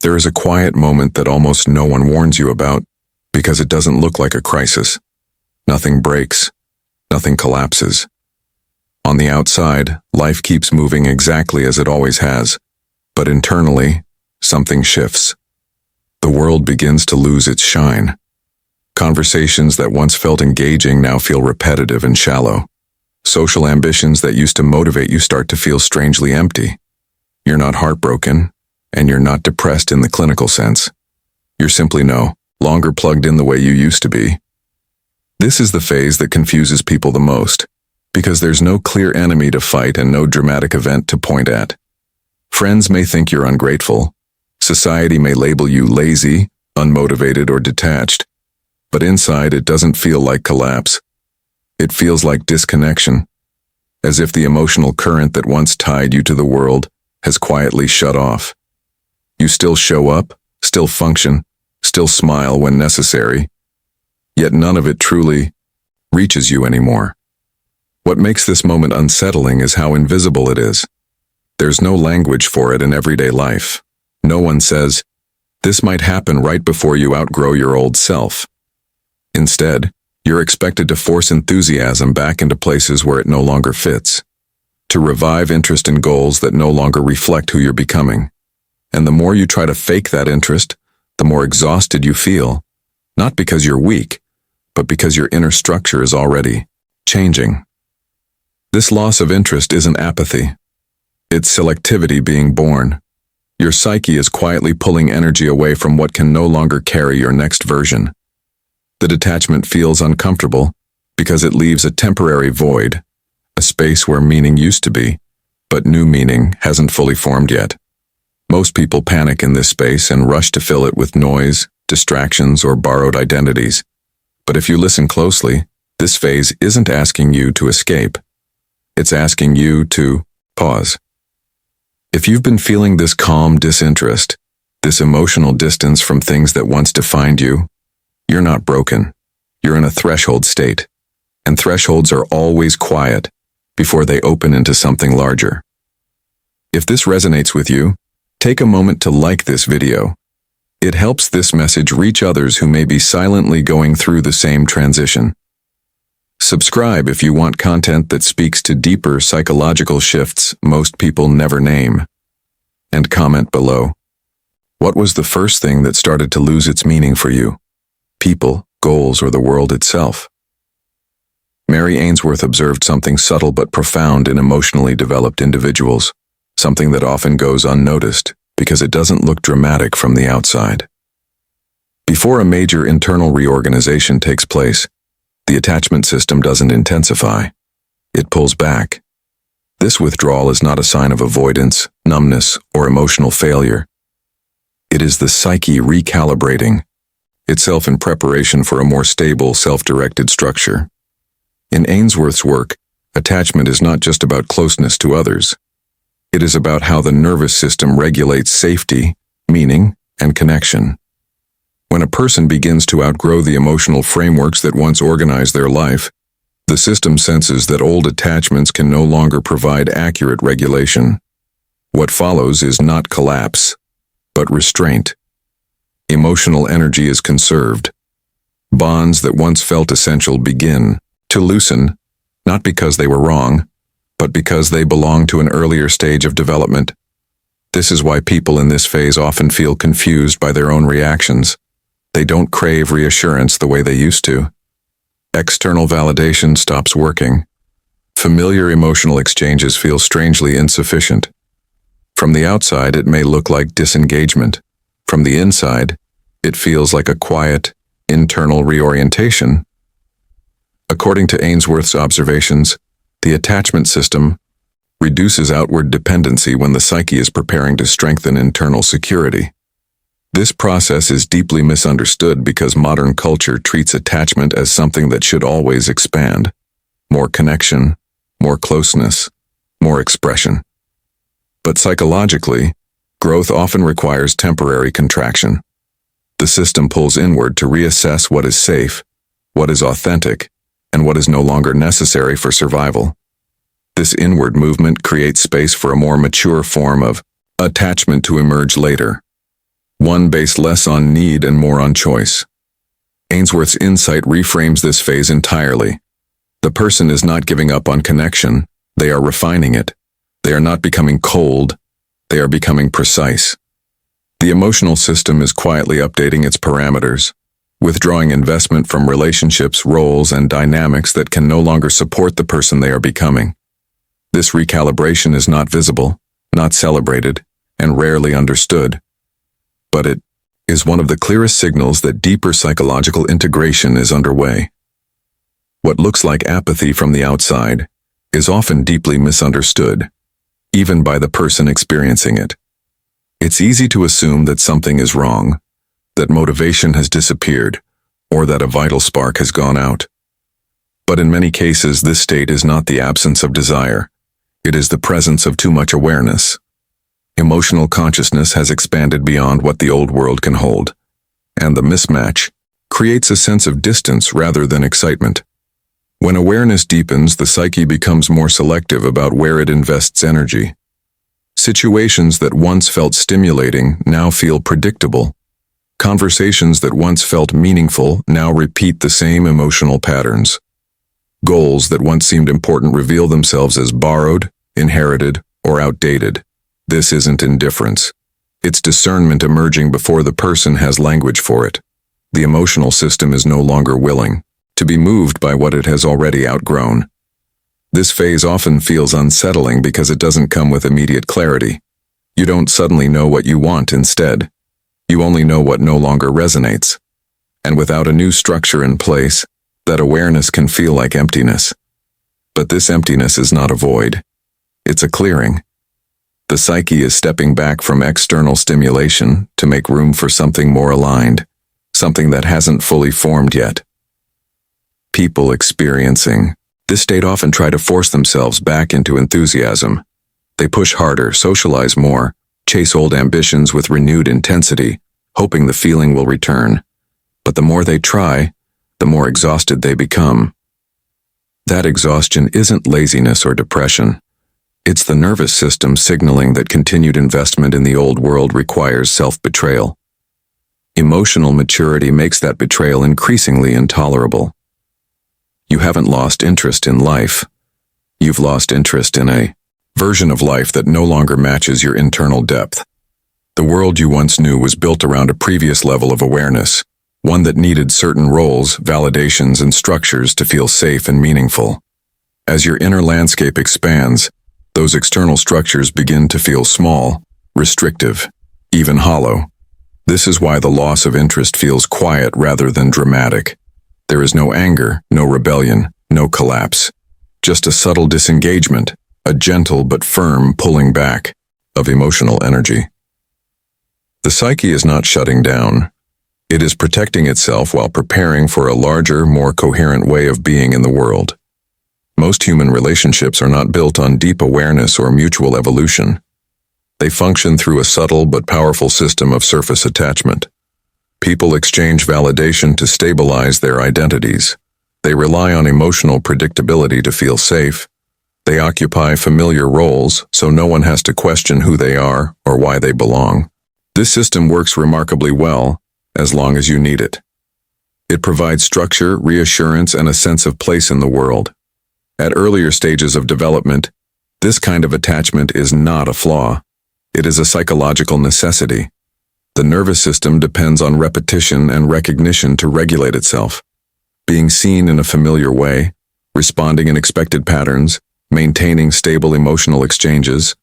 There is a quiet moment that almost no one warns you about because it doesn't look like a crisis. Nothing breaks. Nothing collapses. On the outside, life keeps moving exactly as it always has, but internally, something shifts. The world begins to lose its shine. Conversations that once felt engaging now feel repetitive and shallow. Social ambitions that used to motivate you start to feel strangely empty. You're not heartbroken, and you're not depressed in the clinical sense. You're simply no longer plugged in the way you used to be. This is the phase that confuses people the most, because there's no clear enemy to fight and no dramatic event to point at. Friends may think you're ungrateful. Society may label you lazy, unmotivated, or detached. But inside, it doesn't feel like collapse. It feels like disconnection, as if the emotional current that once tied you to the world has quietly shut off. You still show up, still function, still smile when necessary, yet none of it truly reaches you anymore. What makes this moment unsettling is how invisible it is. There's no language for it in everyday life. No one says, "This might happen right before you outgrow your old self." Instead, you're expected to force enthusiasm back into places where it no longer fits, to revive interest in goals that no longer reflect who you're becoming. And the more you try to fake that interest, the more exhausted you feel, not because you're weak, but because your inner structure is already changing. This loss of interest isn't apathy. It's selectivity being born. Your psyche is quietly pulling energy away from what can no longer carry your next version. The detachment feels uncomfortable because it leaves a temporary void, a space where meaning used to be, but new meaning hasn't fully formed yet. Most people panic in this space and rush to fill it with noise, distractions, or borrowed identities. But if you listen closely, this phase isn't asking you to escape. It's asking you to pause. If you've been feeling this calm disinterest, this emotional distance from things that once defined you, you're not broken. You're in a threshold state, and thresholds are always quiet before they open into something larger. If this resonates with you, take a moment to like this video. It helps this message reach others who may be silently going through the same transition. Subscribe if you want content that speaks to deeper psychological shifts most people never name. And comment below. What was the first thing that started to lose its meaning for you? People, goals, or the world itself? Mary Ainsworth observed something subtle but profound in emotionally developed individuals, something that often goes unnoticed because it doesn't look dramatic from the outside. Before a major internal reorganization takes place, the attachment system doesn't intensify. It pulls back. This withdrawal is not a sign of avoidance, numbness, or emotional failure. It is the psyche recalibrating itself in preparation for a more stable, self-directed structure. In Ainsworth's work, attachment is not just about closeness to others. It is about how the nervous system regulates safety, meaning, and connection. When a person begins to outgrow the emotional frameworks that once organized their life, the system senses that old attachments can no longer provide accurate regulation. What follows is not collapse, but restraint. Emotional energy is conserved. Bonds that once felt essential begin to loosen, not because they were wrong, but because they belong to an earlier stage of development. This is why people in this phase often feel confused by their own reactions. They don't crave reassurance the way they used to. External validation stops working. Familiar emotional exchanges feel strangely insufficient. From the outside, it may look like disengagement. From the inside, it feels like a quiet, internal reorientation. According to Ainsworth's observations, the attachment system reduces outward dependency when the psyche is preparing to strengthen internal security. This process is deeply misunderstood because modern culture treats attachment as something that should always expand. More connection, more closeness, more expression. But psychologically, growth often requires temporary contraction. The system pulls inward to reassess what is safe, what is authentic, and what is no longer necessary for survival. This inward movement creates space for a more mature form of attachment to emerge later. one based less on need and more on choice. Ainsworth's insight reframes this phase entirely. The person is not giving up on connection, they are refining it. They are not becoming cold, they are becoming precise. The emotional system is quietly updating its parameters, withdrawing investment from relationships, roles, and dynamics that can no longer support the person they are becoming. This recalibration is not visible, not celebrated, and rarely understood. But it is one of the clearest signals that deeper psychological integration is underway. What looks like apathy from the outside is often deeply misunderstood, even by the person experiencing it. It's easy to assume that something is wrong, that motivation has disappeared, or that a vital spark has gone out. But in many cases, this state is not the absence of desire. It is the presence of too much awareness. Emotional consciousness has expanded beyond what the old world can hold, and the mismatch creates a sense of distance rather than excitement. When awareness deepens, the psyche becomes more selective about where it invests energy. Situations that once felt stimulating now feel predictable. Conversations that once felt meaningful now repeat the same emotional patterns. Goals that once seemed important reveal themselves as borrowed, inherited, or outdated. This isn't indifference. It's discernment emerging before the person has language for it. The emotional system is no longer willing to be moved by what it has already outgrown. This phase often feels unsettling because it doesn't come with immediate clarity. You don't suddenly know what you want instead. You only know what no longer resonates. And without a new structure in place, that awareness can feel like emptiness. But this emptiness is not a void. It's a clearing. The psyche is stepping back from external stimulation to make room for something more aligned, something that hasn't fully formed yet. People experiencing this state often try to force themselves back into enthusiasm. They push harder, socialize more, chase old ambitions with renewed intensity, hoping the feeling will return. But the more they try, the more exhausted they become. That exhaustion isn't laziness or depression. It's the nervous system signaling that continued investment in the old world requires self-betrayal. Emotional maturity makes that betrayal increasingly intolerable. You haven't lost interest in life. You've lost interest in a version of life that no longer matches your internal depth. The world you once knew was built around a previous level of awareness, one that needed certain roles, validations, and structures to feel safe and meaningful. As your inner landscape expands, those external structures begin to feel small, restrictive, even hollow. This is why the loss of interest feels quiet rather than dramatic. There is no anger, no rebellion, no collapse. Just a subtle disengagement, a gentle but firm pulling back of emotional energy. The psyche is not shutting down. It is protecting itself while preparing for a larger, more coherent way of being in the world. Most human relationships are not built on deep awareness or mutual evolution. They function through a subtle but powerful system of surface attachment. People exchange validation to stabilize their identities. They rely on emotional predictability to feel safe. They occupy familiar roles so no one has to question who they are or why they belong. This system works remarkably well as long as you need it. It provides structure, reassurance, and a sense of place in the world. At earlier stages of development, this kind of attachment is not a flaw. It is a psychological necessity. The nervous system depends on repetition and recognition to regulate itself. Being seen in a familiar way, responding in expected patterns, maintaining stable emotional exchanges,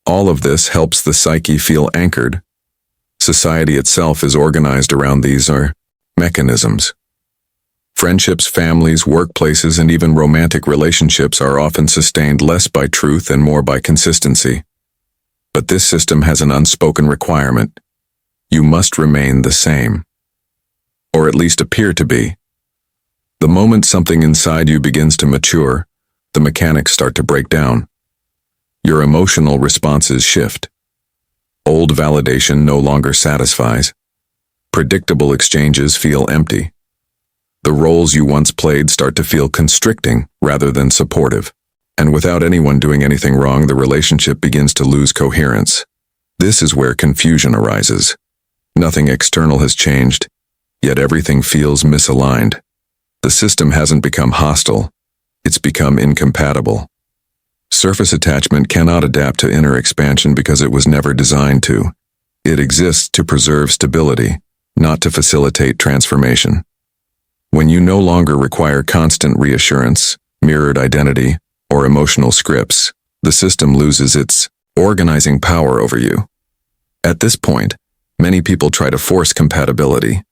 all of this helps the psyche feel anchored. Society itself is organized around these mechanisms. Friendships, families, workplaces, and even romantic relationships are often sustained less by truth and more by consistency. But this system has an unspoken requirement. You must remain the same. Or at least appear to be. The moment something inside you begins to mature, the mechanics start to break down. Your emotional responses shift. Old validation no longer satisfies. Predictable exchanges feel empty. The roles you once played start to feel constricting rather than supportive. And without anyone doing anything wrong, the relationship begins to lose coherence. This is where confusion arises. Nothing external has changed, yet everything feels misaligned. The system hasn't become hostile, it's become incompatible. Surface attachment cannot adapt to inner expansion because it was never designed to. It exists to preserve stability, not to facilitate transformation. When you no longer require constant reassurance, mirrored identity, or emotional scripts, the system loses its organizing power over you. At this point, many people try to force compatibility.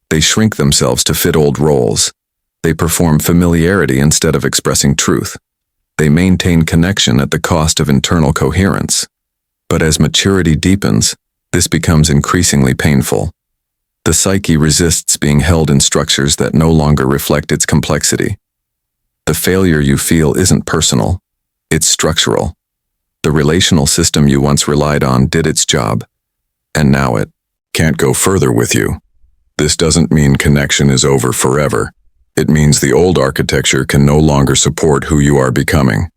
They shrink themselves to fit old roles. They perform familiarity instead of expressing truth. They maintain connection at the cost of internal coherence. But as maturity deepens, this becomes increasingly painful. The psyche resists being held in structures that no longer reflect its complexity. The failure you feel isn't personal, it's structural. The relational system you once relied on did its job, and now it can't go further with you. This doesn't mean connection is over forever. It means the old architecture can no longer support who you are becoming.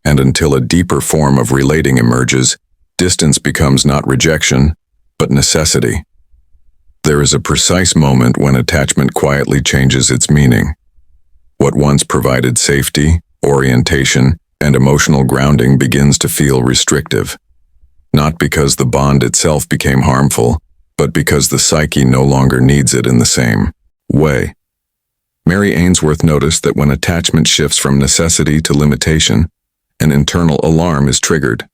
And until a deeper form of relating emerges, distance becomes not rejection, but necessity. There is a precise moment when attachment quietly changes its meaning. What once provided safety, orientation, and emotional grounding begins to feel restrictive. Not because the bond itself became harmful, but because the psyche no longer needs it in the same way. Mary Ainsworth noticed that when attachment shifts from necessity to limitation, an internal alarm is triggered,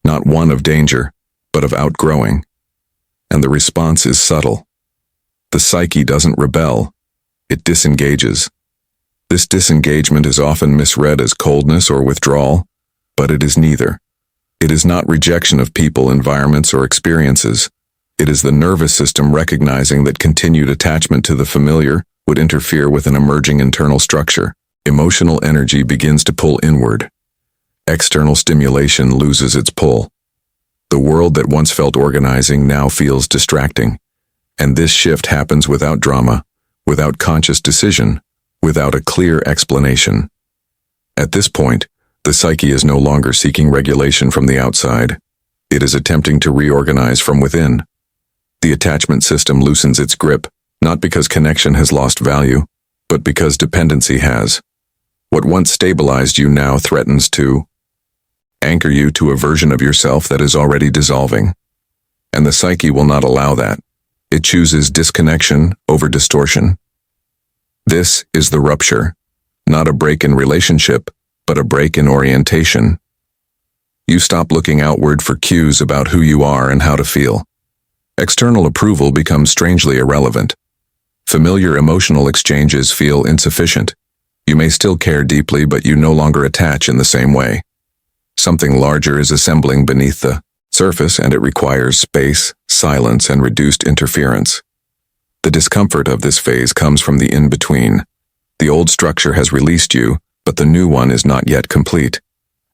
not one of danger, but of outgrowing. And the response is subtle. The psyche doesn't rebel, it disengages. This disengagement is often misread as coldness or withdrawal, but it is neither. It is not rejection of people, environments, or experiences. It is the nervous system recognizing that continued attachment to the familiar would interfere with an emerging internal structure. Emotional energy begins to pull inward. External stimulation loses its pull. The world that once felt organizing now feels distracting. And this shift happens without drama, without conscious decision, without a clear explanation. At this point, the psyche is no longer seeking regulation from the outside. It is attempting to reorganize from within. The attachment system loosens its grip, not because connection has lost value, but because dependency has. What once stabilized you now threatens to anchor you to a version of yourself that is already dissolving. And the psyche will not allow that. It chooses disconnection over distortion. This is the rupture, not a break in relationship, but a break in orientation. You stop looking outward for cues about who you are and how to feel. External approval becomes strangely irrelevant. Familiar emotional exchanges feel insufficient. You may still care deeply, but you no longer attach in the same way. Something larger is assembling beneath the surface, and it requires space, silence, and reduced interference. The discomfort of this phase comes from the in-between. The old structure has released you, but the new one is not yet complete.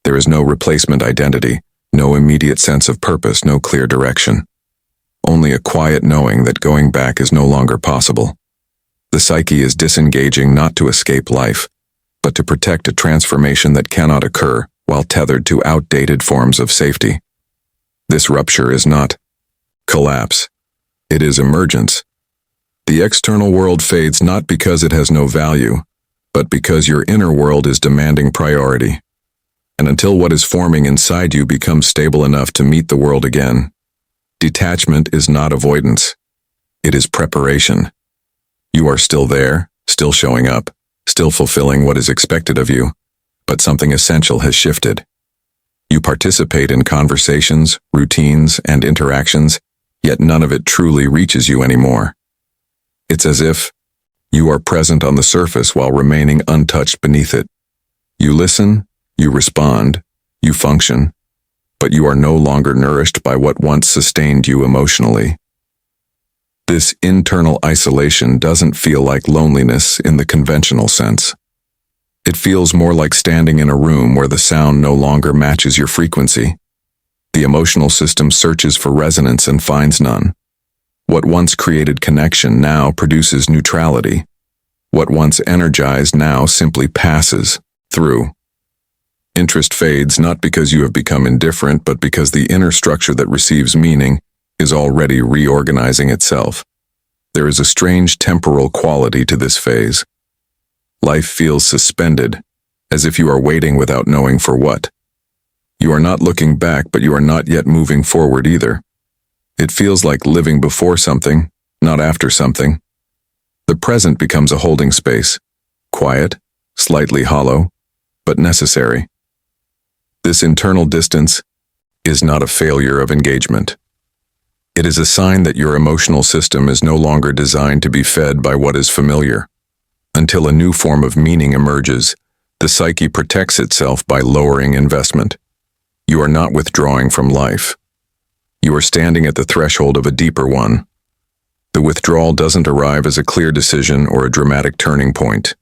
There is no replacement identity, no immediate sense of purpose, no clear direction. Only a quiet knowing that going back is no longer possible. The psyche is disengaging not to escape life, but to protect a transformation that cannot occur while tethered to outdated forms of safety. This rupture is not collapse. It is emergence. The external world fades not because it has no value, but because your inner world is demanding priority. And until what is forming inside you becomes stable enough to meet the world again, detachment is not avoidance. It is preparation. You are still there, still showing up, still fulfilling what is expected of you, but something essential has shifted. You participate in conversations, routines, and interactions, yet none of it truly reaches you anymore. It's as if you are present on the surface while remaining untouched beneath it. You listen, you respond, you function, but you are no longer nourished by what once sustained you emotionally. This internal isolation doesn't feel like loneliness in the conventional sense. It feels more like standing in a room where the sound no longer matches your frequency. The emotional system searches for resonance and finds none. What once created connection now produces neutrality. What once energized now simply passes through. Interest fades not because you have become indifferent, but because the inner structure that receives meaning is already reorganizing itself. There is a strange temporal quality to this phase. Life feels suspended, as if you are waiting without knowing for what. You are not looking back, but you are not yet moving forward either. It feels like living before something, not after something. The present becomes a holding space, quiet, slightly hollow, but necessary. This internal distance is not a failure of engagement. It is a sign that your emotional system is no longer designed to be fed by what is familiar. Until a new form of meaning emerges, the psyche protects itself by lowering investment. You are not withdrawing from life. You are standing at the threshold of a deeper one. The withdrawal doesn't arrive as a clear decision or a dramatic turning point.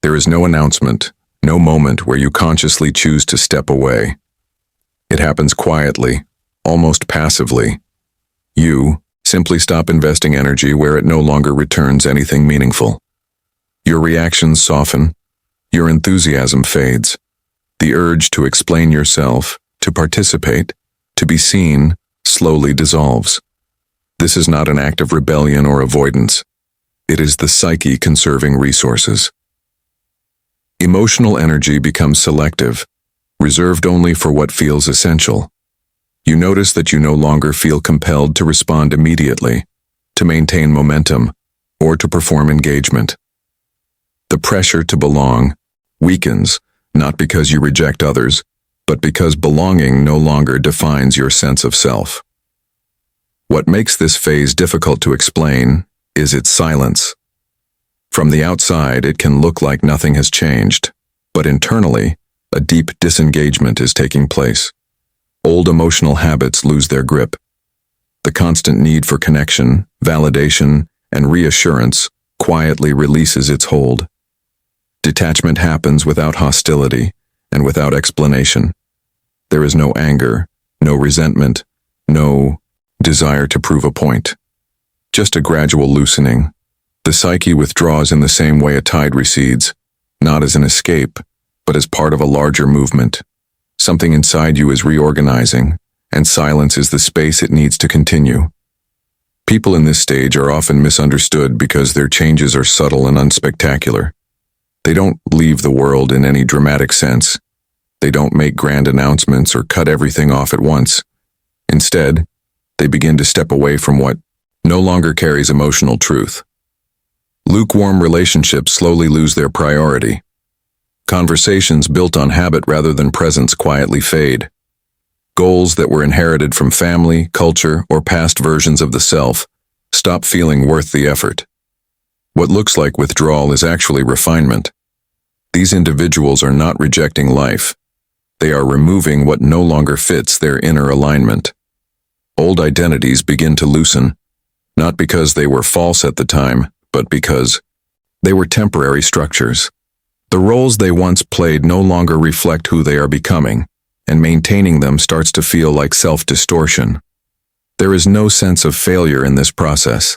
There is no announcement, no moment where you consciously choose to step away. It happens quietly, almost passively. You simply stop investing energy where it no longer returns anything meaningful. Your reactions soften, your enthusiasm fades. The urge to explain yourself, to participate, to be seen, slowly dissolves. This is not an act of rebellion or avoidance. It is the psyche conserving resources. Emotional energy becomes selective, reserved only for what feels essential. You notice that you no longer feel compelled to respond immediately, to maintain momentum, or to perform engagement. The pressure to belong weakens, not because you reject others, but because belonging no longer defines your sense of self. What makes this phase difficult to explain is its silence. From the outside, it can look like nothing has changed, but internally, a deep disengagement is taking place. Old emotional habits lose their grip. The constant need for connection, validation, and reassurance quietly releases its hold. Detachment happens without hostility and without explanation. There is no anger, no resentment, no desire to prove a point. Just a gradual loosening. The psyche withdraws in the same way a tide recedes, not as an escape, but as part of a larger movement. Something inside you is reorganizing, and silence is the space it needs to continue. People in this stage are often misunderstood because their changes are subtle and unspectacular. They don't leave the world in any dramatic sense. They don't make grand announcements or cut everything off at once. Instead, they begin to step away from what no longer carries emotional truth. Lukewarm relationships slowly lose their priority. Conversations built on habit rather than presence quietly fade. Goals that were inherited from family, culture, or past versions of the self stop feeling worth the effort. What looks like withdrawal is actually refinement. These individuals are not rejecting life. They are removing what no longer fits their inner alignment. Old identities begin to loosen, not because they were false at the time, but because they were temporary structures. The roles they once played no longer reflect who they are becoming, and maintaining them starts to feel like self-distortion. There is no sense of failure in this process.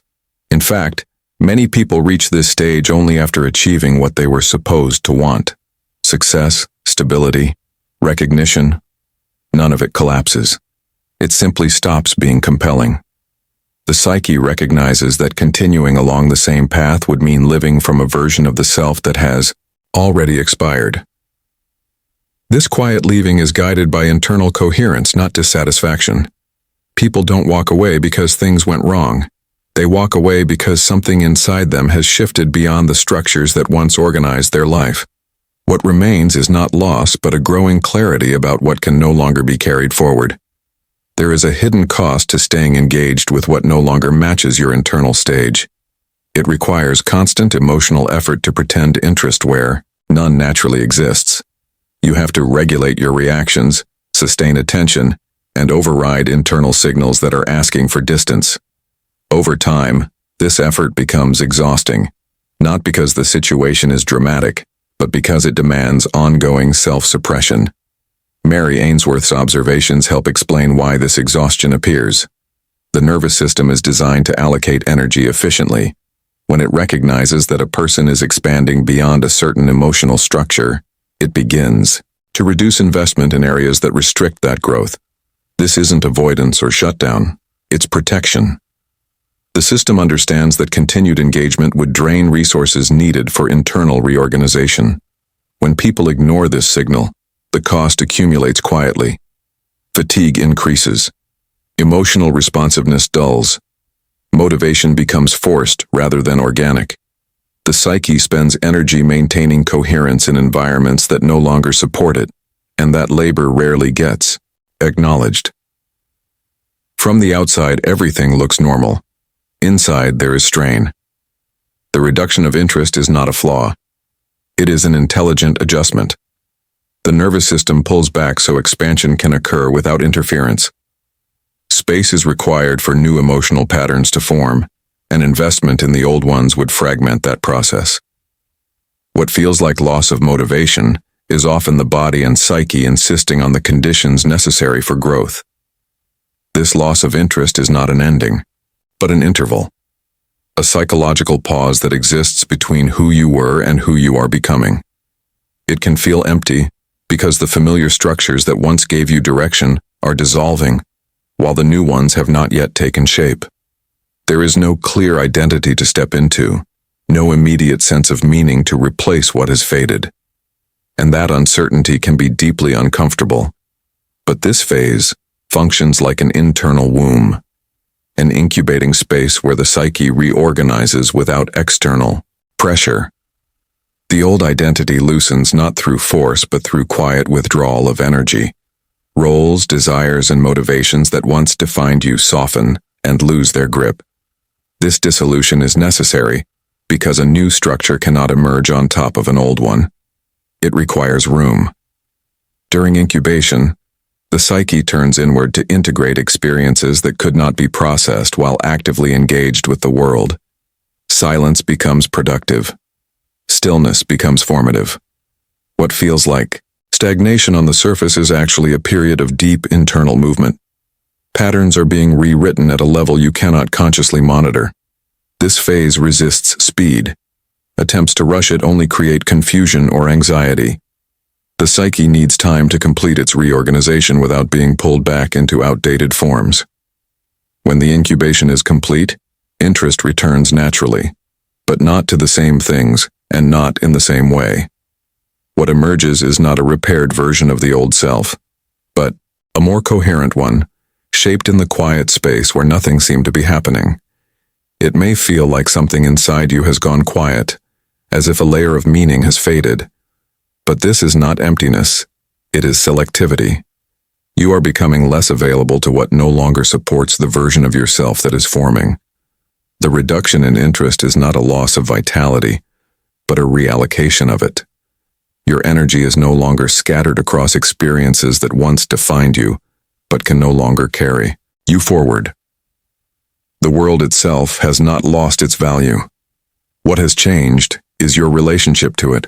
In fact, many people reach this stage only after achieving what they were supposed to want. Success, stability, recognition. None of it collapses. It simply stops being compelling. The psyche recognizes that continuing along the same path would mean living from a version of the self that has already expired. This quiet leaving is guided by internal coherence, not dissatisfaction. People don't walk away because things went wrong. They walk away because something inside them has shifted beyond the structures that once organized their life. What remains is not loss, but a growing clarity about what can no longer be carried forward. There is a hidden cost to staying engaged with what no longer matches your internal stage. It requires constant emotional effort to pretend interest where none naturally exists. You have to regulate your reactions, sustain attention, and override internal signals that are asking for distance. Over time, this effort becomes exhausting, not because the situation is dramatic, but because it demands ongoing self-suppression. Mary Ainsworth's observations help explain why this exhaustion appears. The nervous system is designed to allocate energy efficiently. When it recognizes that a person is expanding beyond a certain emotional structure, it begins to reduce investment in areas that restrict that growth. This isn't avoidance or shutdown. It's protection. The system understands that continued engagement would drain resources needed for internal reorganization. When people ignore this signal, the cost accumulates quietly. Fatigue increases. Emotional responsiveness dulls. Motivation becomes forced rather than organic. The psyche spends energy maintaining coherence in environments that no longer support it, and that labor rarely gets acknowledged. From the outside, everything looks normal. Inside, there is strain. The reduction of interest is not a flaw. It is an intelligent adjustment. The nervous system pulls back so expansion can occur without interference. Space is required for new emotional patterns to form, and investment in the old ones would fragment that process. What feels like loss of motivation is often the body and psyche insisting on the conditions necessary for growth. This loss of interest is not an ending, but an interval, a psychological pause that exists between who you were and who you are becoming. It can feel empty because the familiar structures that once gave you direction are dissolving, while the new ones have not yet taken shape. There is no clear identity to step into, no immediate sense of meaning to replace what has faded. And that uncertainty can be deeply uncomfortable. But this phase functions like an internal womb, an incubating space where the psyche reorganizes without external pressure. The old identity loosens not through force but through quiet withdrawal of energy. Roles, desires, and motivations that once defined you soften and lose their grip. This dissolution is necessary because a new structure cannot emerge on top of an old one. It requires room. During incubation, the psyche turns inward to integrate experiences that could not be processed while actively engaged with the world. Silence becomes productive. Stillness becomes formative. What feels like stagnation on the surface is actually a period of deep internal movement. Patterns are being rewritten at a level you cannot consciously monitor. This phase resists speed. Attempts to rush it only create confusion or anxiety. The psyche needs time to complete its reorganization without being pulled back into outdated forms. When the incubation is complete, interest returns naturally, but not to the same things and not in the same way. What emerges is not a repaired version of the old self, but a more coherent one, shaped in the quiet space where nothing seemed to be happening. It may feel like something inside you has gone quiet, as if a layer of meaning has faded. But this is not emptiness, it is selectivity. You are becoming less available to what no longer supports the version of yourself that is forming. The reduction in interest is not a loss of vitality, but a reallocation of it. Your energy is no longer scattered across experiences that once defined you, but can no longer carry you forward. The world itself has not lost its value. What has changed is your relationship to it.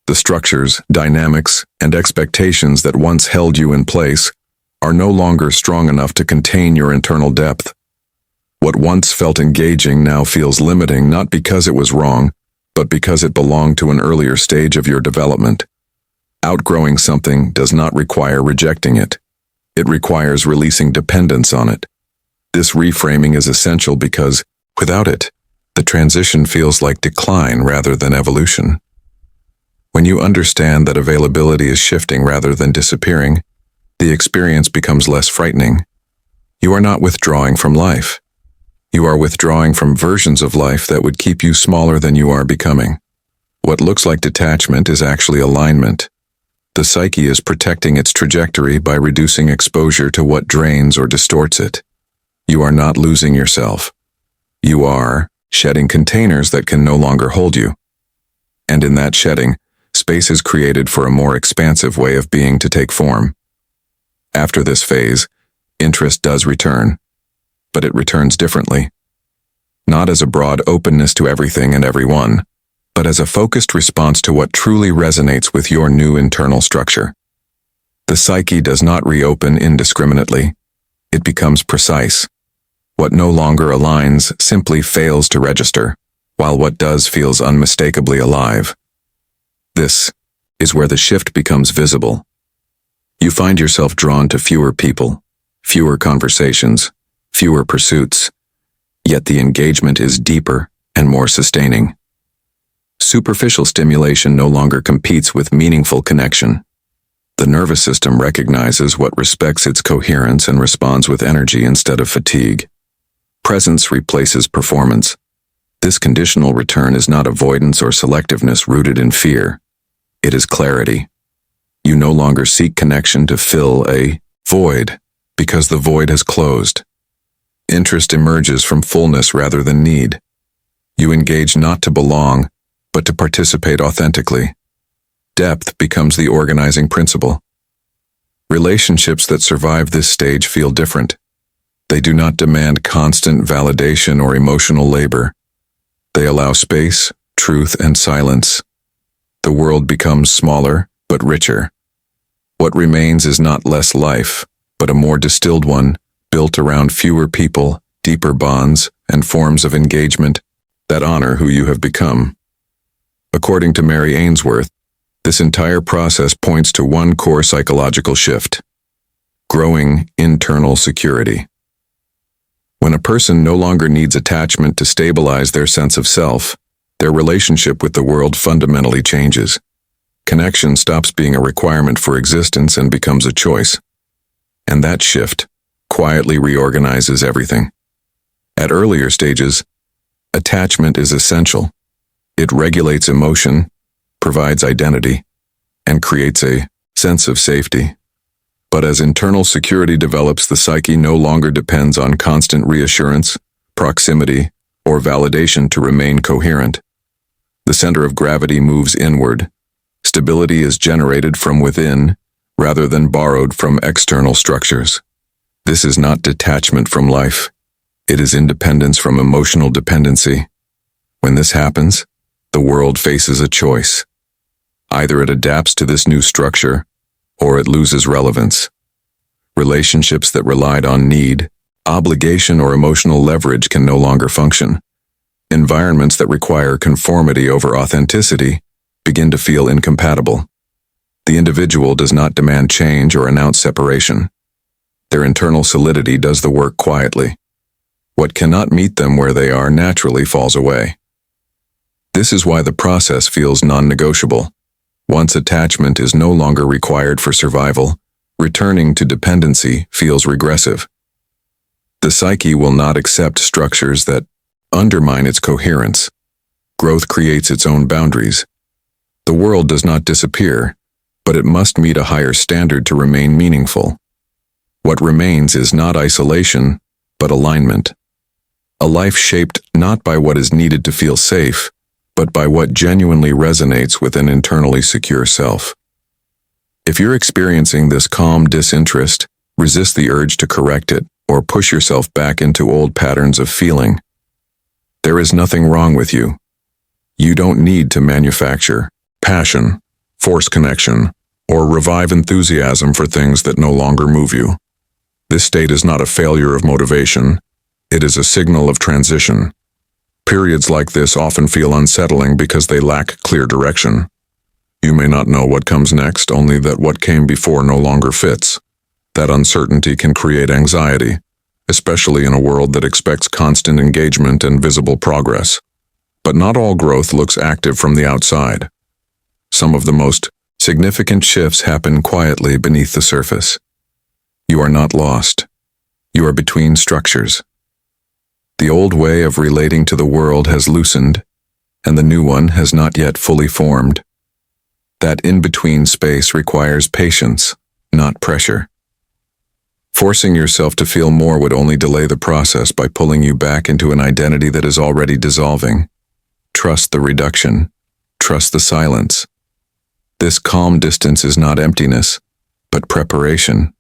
The structures, dynamics, and expectations that once held you in place are no longer strong enough to contain your internal depth. What once felt engaging now feels limiting, not because it was wrong, but because it belonged to an earlier stage of your development. Outgrowing something does not require rejecting it. It requires releasing dependence on it. This reframing is essential because, without it, the transition feels like decline rather than evolution. When you understand that availability is shifting rather than disappearing, the experience becomes less frightening. You are not withdrawing from life. You are withdrawing from versions of life that would keep you smaller than you are becoming. What looks like detachment is actually alignment. The psyche is protecting its trajectory by reducing exposure to what drains or distorts it. You are not losing yourself. You are shedding containers that can no longer hold you. And in that shedding, space is created for a more expansive way of being to take form. After this phase, interest does return, but it returns differently. Not as a broad openness to everything and everyone, but as a focused response to what truly resonates with your new internal structure. The psyche does not reopen indiscriminately. It becomes precise. What no longer aligns simply fails to register, while what does feels unmistakably alive. This is where the shift becomes visible. You find yourself drawn to fewer people, fewer conversations, fewer pursuits, yet the engagement is deeper and more sustaining. Superficial stimulation no longer competes with meaningful connection. The nervous system recognizes what respects its coherence and responds with energy instead of fatigue. Presence replaces performance. This conditional return is not avoidance or selectiveness rooted in fear. It is clarity. You no longer seek connection to fill a void, because the void has closed. Interest emerges from fullness rather than need. You engage not to belong, but to participate authentically. Depth becomes the organizing principle. Relationships that survive this stage feel different. They do not demand constant validation or emotional labor. They allow space, truth, and silence. The world becomes smaller, but richer. What remains is not less life, but a more distilled one, built around fewer people, deeper bonds, and forms of engagement that honor who you have become. According to Mary Ainsworth, this entire process points to one core psychological shift: growing internal security. When a person no longer needs attachment to stabilize their sense of self, their relationship with the world fundamentally changes. Connection stops being a requirement for existence and becomes a choice. And that shift quietly reorganizes everything. At earlier stages, attachment is essential. It regulates emotion, provides identity, and creates a sense of safety. But as internal security develops, the psyche no longer depends on constant reassurance, proximity, or validation to remain coherent. The center of gravity moves inward. Stability is generated from within, rather than borrowed from external structures. This is not detachment from life. It is independence from emotional dependency. When this happens, the world faces a choice. Either it adapts to this new structure, or it loses relevance. Relationships that relied on need, obligation, or emotional leverage can no longer function. Environments that require conformity over authenticity begin to feel incompatible. The individual does not demand change or announce separation. Their internal solidity does the work quietly. What cannot meet them where they are naturally falls away. This is why the process feels non-negotiable. Once attachment is no longer required for survival, returning to dependency feels regressive. The psyche will not accept structures that undermine its coherence. Growth creates its own boundaries. The world does not disappear, but it must meet a higher standard to remain meaningful. What remains is not isolation, but alignment. A life shaped not by what is needed to feel safe, but by what genuinely resonates with an internally secure self. If you're experiencing this calm disinterest, resist the urge to correct it or push yourself back into old patterns of feeling. There is nothing wrong with you. You don't need to manufacture passion, force connection, or revive enthusiasm for things that no longer move you. This state is not a failure of motivation. It is a signal of transition. Periods like this often feel unsettling because they lack clear direction. You may not know what comes next, only that what came before no longer fits. That uncertainty can create anxiety, especially in a world that expects constant engagement and visible progress. But not all growth looks active from the outside. Some of the most significant shifts happen quietly beneath the surface. You are not lost. You are between structures. The old way of relating to the world has loosened, and the new one has not yet fully formed. That in-between space requires patience, not pressure. Forcing yourself to feel more would only delay the process by pulling you back into an identity that is already dissolving. Trust the reduction. Trust the silence. This calm distance is not emptiness, but preparation.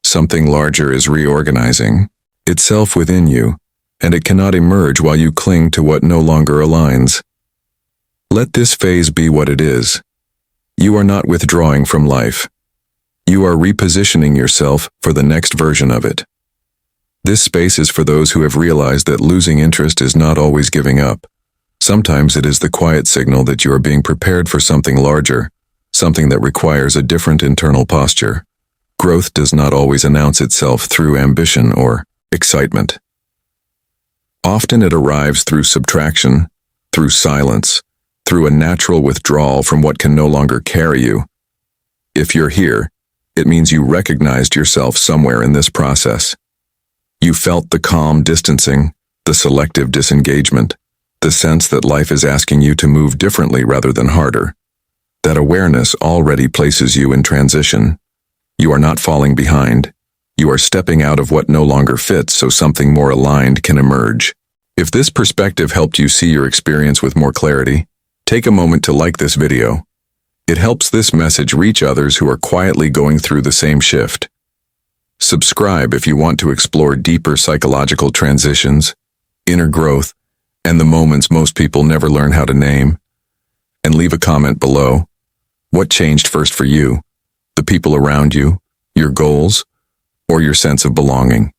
Something larger is reorganizing itself within you, and it cannot emerge while you cling to what no longer aligns. Let this phase be what it is. You are not withdrawing from life. You are repositioning yourself for the next version of it. This space is for those who have realized that losing interest is not always giving up. Sometimes it is the quiet signal that you are being prepared for something larger, something that requires a different internal posture. Growth does not always announce itself through ambition or Excitement. Often it arrives through subtraction, through silence, through a natural withdrawal from what can no longer carry you. If you're here, it means you recognized yourself somewhere in this process. You felt the calm distancing, the selective disengagement, the sense that life is asking you to move differently rather than harder. That awareness already places you in transition. You are not falling behind. You are stepping out of what no longer fits so something more aligned can emerge. If this perspective helped you see your experience with more clarity, take a moment to like this video. It helps this message reach others who are quietly going through the same shift. Subscribe if you want to explore deeper psychological transitions, inner growth, and the moments most people never learn how to name. And leave a comment below. What changed first for you? The people around you, your goals, or your sense of belonging?